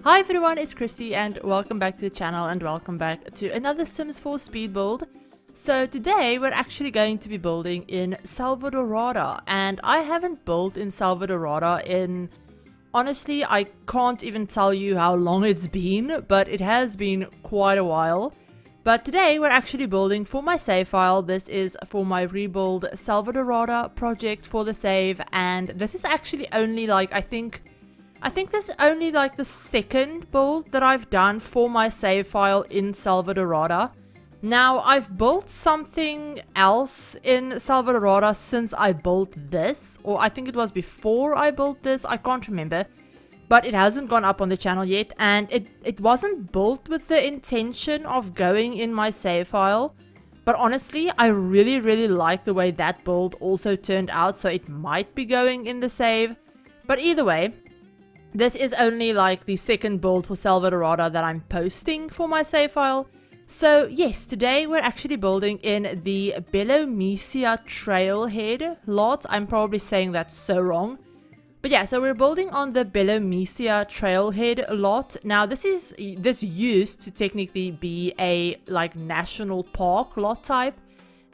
Hi everyone, it's Chrissy and welcome back to the channel and welcome back to another Sims 4 speed build. So today we're actually going to be building in SELVADORADA, and I haven't built in SELVADORADA in, honestly, I can't even tell you how long it's been, but it has been quite a while. But today we're actually building for my save file. This is for my rebuild SELVADORADA project for the save, and this is actually only like, I think this is only like the second build that I've done for my save file in SELVADORADA. Now, I've built something else in SELVADORADA since I built this, or I think it was before I built this, I can't remember. But it hasn't gone up on the channel yet, and it wasn't built with the intention of going in my save file. But honestly, I really like the way that build also turned out, so it might be going in the save. But either way, this is only like the second build for SELVADORADA that I'm posting for my save file. So yes, today we're actually building in the Belomisia Trailhead lot. I'm probably saying that so wrong. But yeah, so we're building on the Belomisia Trailhead lot. Now this used to technically be a like national park lot type.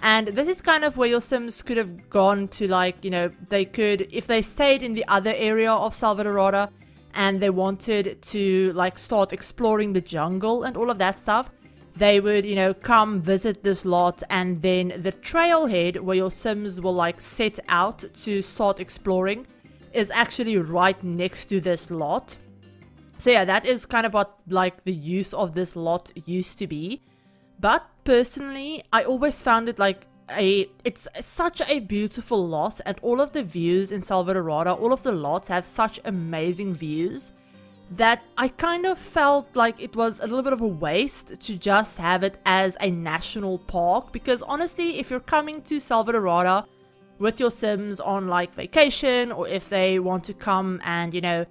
And this is kind of where your Sims could have gone to, like, you know, they could, if they stayed in the other area of SELVADORADA and they wanted to like start exploring the jungle and all of that stuff, they would, you know, come visit this lot, and then the trailhead where your Sims will like set out to start exploring is actually right next to this lot. So yeah, that is kind of what like the use of this lot used to be. But personally, I always found it like it's such a beautiful lot, and all of the views in SELVADORADA, all of the lots have such amazing views that I kind of felt like it was a little bit of a waste to just have it as a national park. Because honestly, if you're coming to SELVADORADA with your Sims on like vacation, or if they want to come and, you know,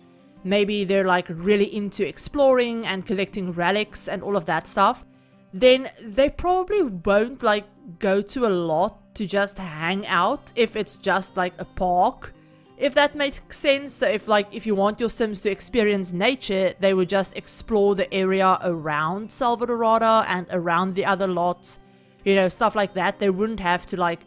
maybe they're like really into exploring and collecting relics and all of that stuff, then they probably won't like go to a lot to just hang out if it's just like a park, if that makes sense. So if you want your Sims to experience nature, they would just explore the area around SELVADORADA and around the other lots, you know, stuff like that. They wouldn't have to like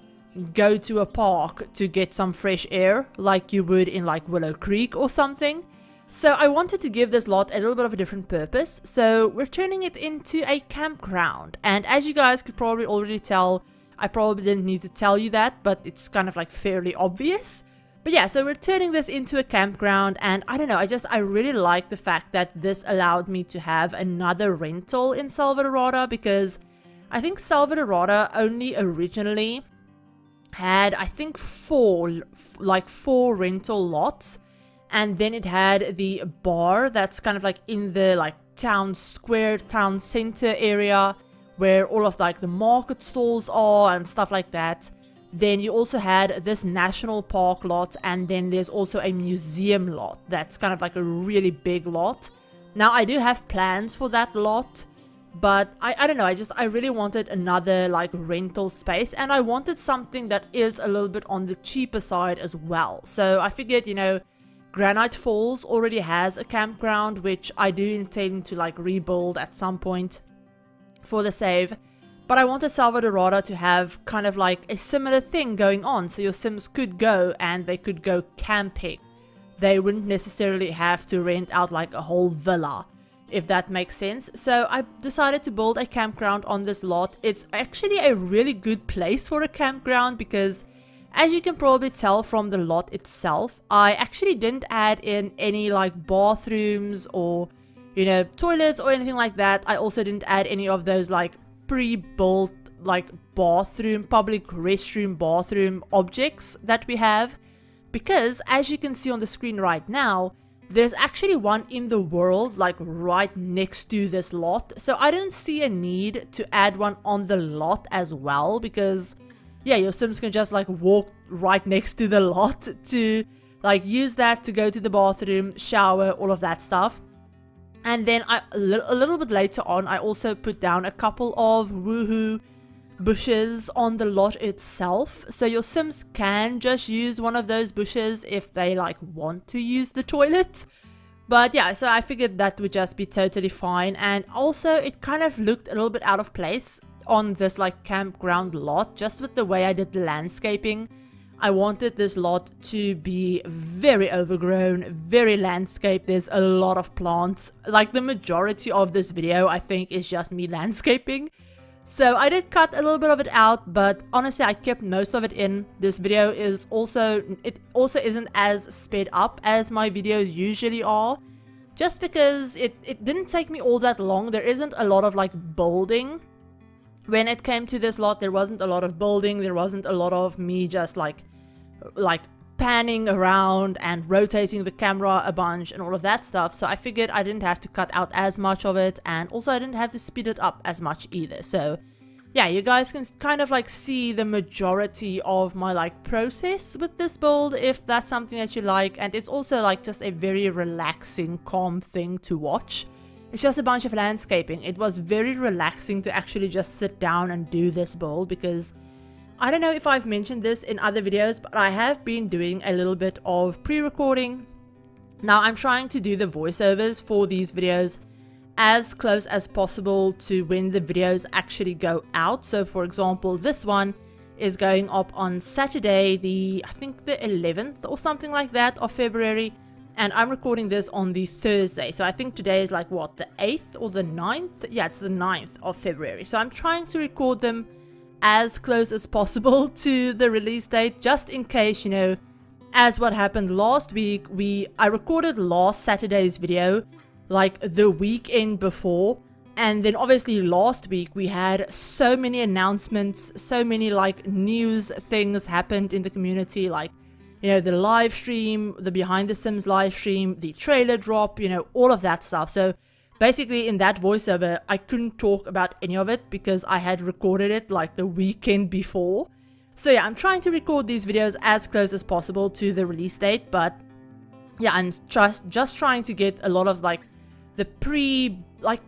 go to a park to get some fresh air like you would in like Willow Creek or something. So I wanted to give this lot a little bit of a different purpose, so we're turning it into a campground. And as you guys could probably already tell, I probably didn't need to tell you that, but it's kind of like fairly obvious. But yeah, so we're turning this into a campground, and I don't know, I really like the fact that this allowed me to have another rental in SELVADORADA, because I think SELVADORADA only originally had, I think, four rental lots. And then it had the bar that's kind of like in the like town square, town center area where all of like the market stalls are and stuff like that. Then you also had this national park lot, and then there's also a museum lot that's kind of like a really big lot. Now I do have plans for that lot, but I don't know, I really wanted another like rental space, and I wanted something that is a little bit on the cheaper side as well. So I figured, you know, Granite Falls already has a campground, which I do intend to like rebuild at some point for the save. But I wanted SELVADORADA to have kind of like a similar thing going on, so your Sims could go and they could go camping. They wouldn't necessarily have to rent out like a whole villa, if that makes sense. So I decided to build a campground on this lot. It's actually a really good place for a campground because, as you can probably tell from the lot itself, I actually didn't add in any like bathrooms or, you know, toilets or anything like that. I also didn't add any of those like pre-built like bathroom, public restroom bathroom objects that we have, because as you can see on the screen right now, there's actually one in the world like right next to this lot. So I didn't see a need to add one on the lot as well, because yeah, your Sims can just like walk right next to the lot to like use that to go to the bathroom, shower, all of that stuff. And then a little bit later on, I also put down a couple of woohoo bushes on the lot itself. So your Sims can just use one of those bushes if they like want to use the toilet. But yeah, so I figured that would just be totally fine. And also it kind of looked a little bit out of place on this like campground lot, just with the way I did the landscaping. I wanted this lot to be very overgrown, very landscaped. There's a lot of plants. Like the majority of this video, I think, is just me landscaping. So I did cut a little bit of it out, but honestly, I kept most of it in. This video is also, it also isn't as sped up as my videos usually are. Just because it didn't take me all that long. There isn't a lot of like building. When it came to this lot, there wasn't a lot of building. There wasn't a lot of me just like panning around and rotating the camera a bunch and all of that stuff. So I figured I didn't have to cut out as much of it, and also I didn't have to speed it up as much either. So yeah, you guys can kind of like see the majority of my like process with this build, if that's something that you like. And it's also like just a very relaxing, calm thing to watch. It's just a bunch of landscaping. It was very relaxing to actually just sit down and do this build, because I don't know if I've mentioned this in other videos, but I have been doing a little bit of pre-recording. Now I'm trying to do the voiceovers for these videos as close as possible to when the videos actually go out. So for example, this one is going up on Saturday, I think the 11th or something like that of February. And I'm recording this on the Thursday. So I think today is like what, the 8th or the 9th? Yeah, it's the 9th of February. So I'm trying to record them as close as possible to the release date, just in case, you know, as what happened last week, I recorded last Saturday's video like the weekend before, and then obviously last week we had so many announcements, so many like news things happened in the community, like, you know, the live stream, the Behind the Sims live stream, the trailer drop, you know, all of that stuff. So basically, in that voiceover, I couldn't talk about any of it because I had recorded it like the weekend before. So yeah, I'm trying to record these videos as close as possible to the release date. But yeah, I'm just trying to get a lot of like the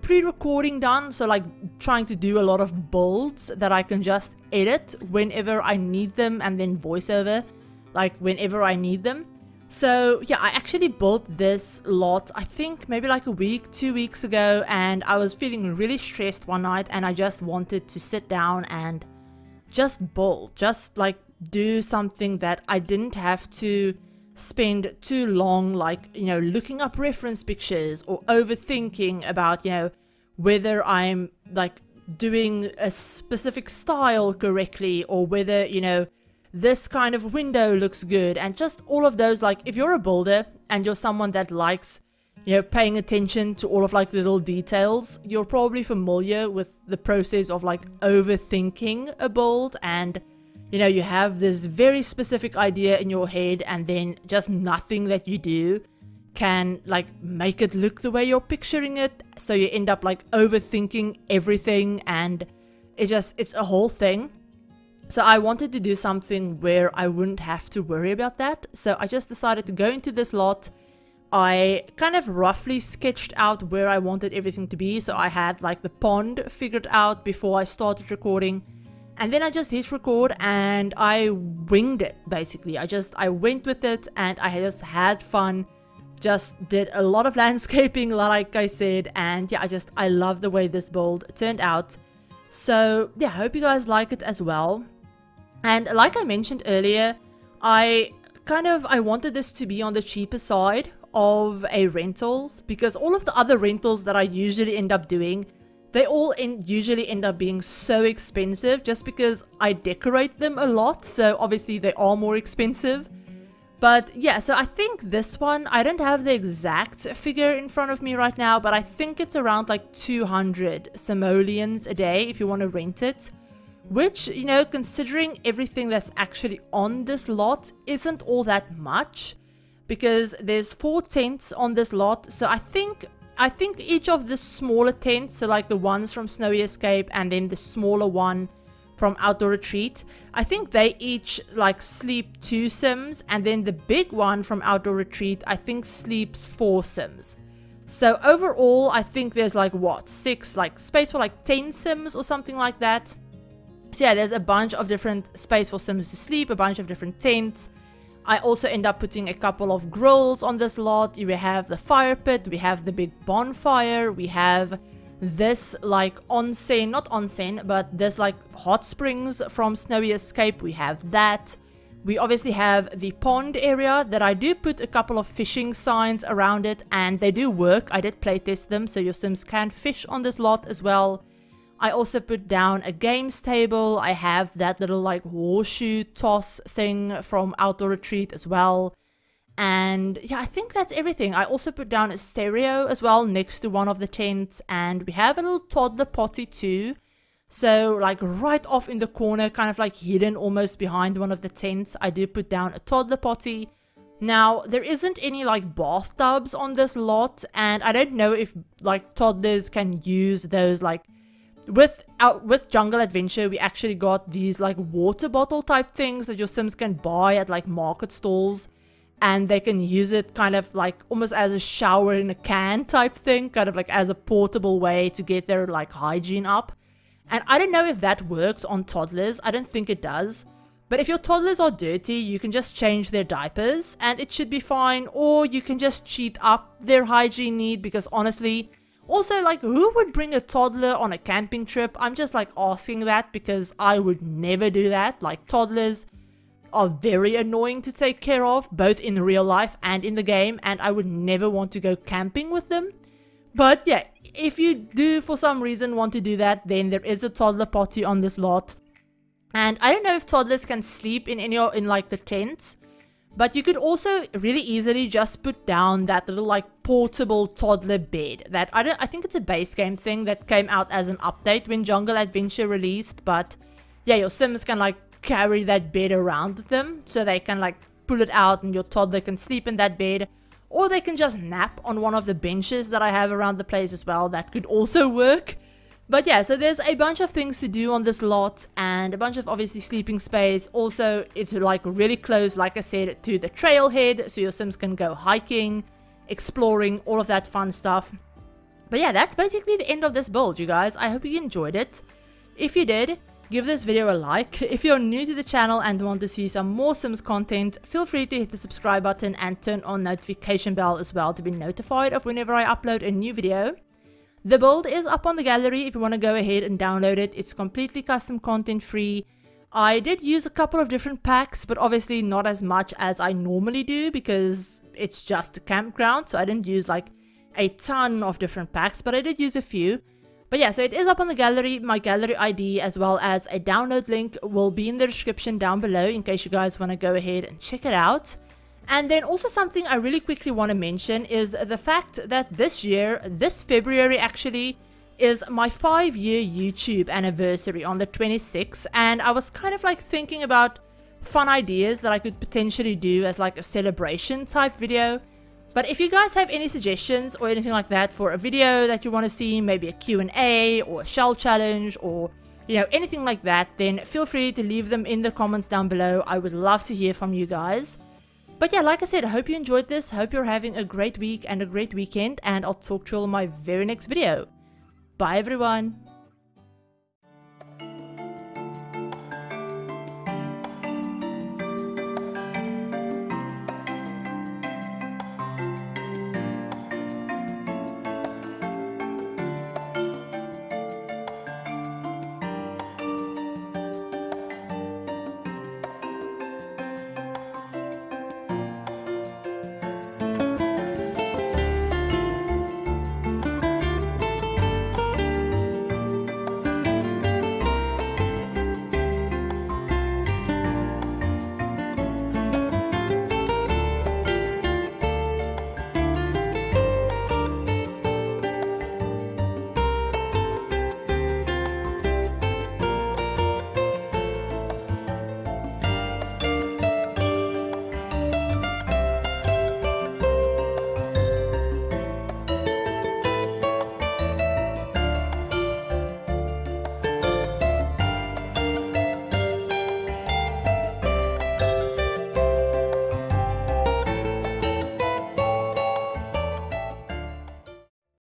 pre-recording done. So like trying to do a lot of builds that I can just edit whenever I need them, and then voiceover like whenever I need them. So yeah, I actually built this lot, I think maybe like a week, 2 weeks ago, and I was feeling really stressed one night, and I just wanted to sit down and just build, just like do something that I didn't have to spend too long, like, you know, looking up reference pictures or overthinking about, you know, whether I'm like doing a specific style correctly, or whether, you know, this kind of window looks good, and just all of those. Like, if you're a builder and you're someone that likes, you know, paying attention to all of like little details, you're probably familiar with the process of like overthinking a build, and you know, you have this very specific idea in your head, and then just nothing that you do can like make it look the way you're picturing it, so you end up like overthinking everything, and it's a whole thing. So I wanted to do something where I wouldn't have to worry about that. So I just decided to go into this lot. I kind of roughly sketched out where I wanted everything to be. So I had like the pond figured out before I started recording. And then I just hit record and I winged it, basically. I went with it, and I just had fun. Just did a lot of landscaping, like I said. And yeah, I love the way this build turned out. So yeah, I hope you guys like it as well. And like I mentioned earlier, I wanted this to be on the cheaper side of a rental, because all of the other rentals that I usually end up doing, they all usually end up being so expensive, just because I decorate them a lot, so obviously they are more expensive. But yeah, so I think this one, I don't have the exact figure in front of me right now, but I think it's around like 200 simoleons a day if you want to rent it. Which, you know, considering everything that's actually on this lot, isn't all that much, because there's 4 tents on this lot. So I think each of the smaller tents, so like the ones from Snowy Escape and then the smaller one from Outdoor Retreat, I think they each like sleep 2 sims, and then the big one from Outdoor Retreat I think sleeps 4 sims. So overall I think there's like what, 6, like space for like 10 sims or something like that. So yeah, there's a bunch of different space for sims to sleep, a bunch of different tents. I also end up putting a couple of grills on this lot. We have the fire pit, we have the big bonfire, we have this like onsen, not onsen, but this like hot springs from Snowy Escape. We have that. We obviously have the pond area that I do put a couple of fishing signs around it, and they do work. I did playtest them, so your Sims can fish on this lot as well. I also put down a games table. I have that little like horseshoe toss thing from Outdoor Retreat as well. And yeah, I think that's everything. I also put down a stereo as well next to one of the tents, and we have a little toddler potty too. So like right off in the corner, kind of like hidden almost behind one of the tents, I do put down a toddler potty. Now, there isn't any like bathtubs on this lot, and I don't know if like toddlers can use those. Like with Jungle Adventure, we actually got these like water bottle type things that your Sims can buy at like market stalls, and they can use it kind of like almost as a shower in a can type thing, kind of like as a portable way to get their like hygiene up. And I don't know if that works on toddlers. I don't think it does. But if your toddlers are dirty, you can just change their diapers and it should be fine. Or you can just cheat up their hygiene need, because honestly, also like who would bring a toddler on a camping trip? I'm just like asking that because I would never do that. Like toddlers are very annoying to take care of, both in real life and in the game, and I would never want to go camping with them. But yeah, if you do for some reason want to do that, then there is a toddler potty on this lot. And I don't know if toddlers can sleep in any in like the tents, but you could also really easily just put down that little like portable toddler bed that I think it's a base game thing that came out as an update when Jungle Adventure released. But yeah, your Sims can like carry that bed around with them, so they can like pull it out and your toddler can sleep in that bed. Or they can just nap on one of the benches that I have around the place as well. That could also work. But yeah, so there's a bunch of things to do on this lot, and a bunch of obviously sleeping space. Also, it's like really close, like I said, to the trailhead, so your Sims can go hiking, exploring, all of that fun stuff. But yeah, that's basically the end of this build, you guys. I hope you enjoyed it. If you did, give this video a like. If you're new to the channel and want to see some more Sims content, feel free to hit the subscribe button and turn on notification bell as well to be notified of whenever I upload a new video. The build is up on the gallery if you want to go ahead and download it. It's completely custom content free. I did use a couple of different packs, but obviously not as much as I normally do because it's just a campground, so I didn't use like a ton of different packs, but I did use a few. But yeah, so it is up on the gallery. My gallery ID as well as a download link will be in the description down below in case you guys want to go ahead and check it out. And then also something I really quickly want to mention is the fact that this year, this February actually, is my 5-year YouTube anniversary on the 26th. And I was kind of like thinking about fun ideas that I could potentially do as like a celebration type video. But if you guys have any suggestions or anything like that for a video that you want to see, maybe a Q&A or a shell challenge or, you know, anything like that, then feel free to leave them in the comments down below. I would love to hear from you guys. But yeah, like I said, I hope you enjoyed this. I hope you're having a great week and a great weekend, and I'll talk to you all in my very next video. Bye everyone.